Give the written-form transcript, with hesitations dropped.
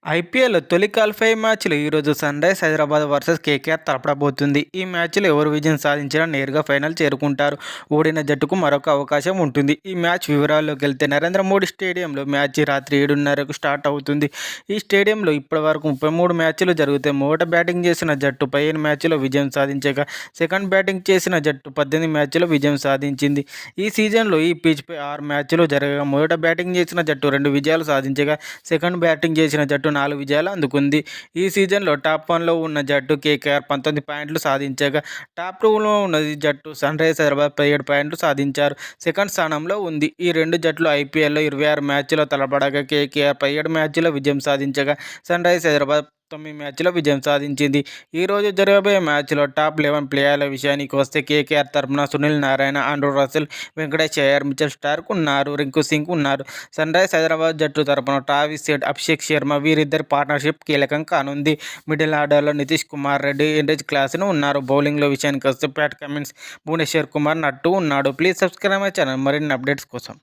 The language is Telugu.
ఐపీఎల్ తొలి క్వాలిఫై మ్యాచ్‌లో ఈరోజు సన్‌రైజ్ హైదరాబాద్ వర్సెస్ కేకేఆర్ తలపడబోతుంది. ఈ మ్యాచ్‌లో ఎవరు విజయం సాధించినా నేరుగా ఫైనల్ చేరుకుంటారు. ఓడిన జట్టుకు మరొక అవకాశం ఉంటుంది. ఈ మ్యాచ్ వివరాల్లోకెళ్తే నరేంద్ర మోడీ స్టేడియంలో మ్యాచ్ రాత్రి 7:30కు స్టార్ట్ అవుతుంది. ఈ స్టేడియంలో ఇప్పటివరకు 33 మ్యాచ్లు జరిగితే మొదట బ్యాటింగ్ చేసిన జట్టు 15 మ్యాచ్ల్లో విజయం సాధించగా సెకండ్ బ్యాటింగ్ చేసిన జట్టు 18 మ్యాచ్ల్లో విజయం సాధించింది. ఈ సీజన్లో ఈ పిచ్‌పై 6 మ్యాచ్లు జరగగా మొదట బ్యాటింగ్ చేసిన జట్టు 2 విజయాలు సాధించగా సెకండ్ బ్యాటింగ్ చేసిన జట్టు 4 విజయాలు అందుకుంది. ఈ సీజన్లో టాప్ 1లో ఉన్న జట్టు కేకేఆర్ 19 పాయింట్లు సాధించగా టాప్ 2లో ఉన్న జట్టు సన్‌రైజ్ హైదరాబాద్ 17 పాయింట్లు సాధించారు. సెకండ్ స్థానంలో ఉంది. ఈ రెండు జట్లు ఐపీఎల్లో 26 మ్యాచ్ల్లో తలపడగా కేకేఆర్ 17 మ్యాచ్ల్లో విజయం సాధించగా సన్‌రైజ్ హైదరాబాద్ 9 మ్యాచ్ల్లో విజయం సాధించింది. ఈరోజు జరగబోయే మ్యాచ్లో టాప్ 11 ప్లేయర్ల విషయానికి వస్తే కేకేఆర్ తరపున Sunil Narayana, Andrew Russell, Venkatesh Iyer, Mitchell Starc ఉన్నారు. రింకు సింగ్ ఉన్నారు. సన్‌రైజ్ హైదరాబాద్ జట్టు తరపున ట్రావిస్ హెడ్, అభిషేక్ శర్మ వీరిద్దరి పార్ట్నర్షిప్ కీలకం కానుంది. మిడిల్ ఆర్డర్లో నితీష్ కుమార్ రెడ్డి, హెన్రిచ్ క్లాసన్ ఉన్నారు. బౌలింగ్లో విషయానికి వస్తే ప్యాట్ కమిన్స్, భువనేశ్వర్ కుమార్ నట్టు ఉన్నాడు. ప్లీజ్ సబ్స్క్రైబ్ మై ఛానల్ మరిన్ని అప్డేట్స్ కోసం.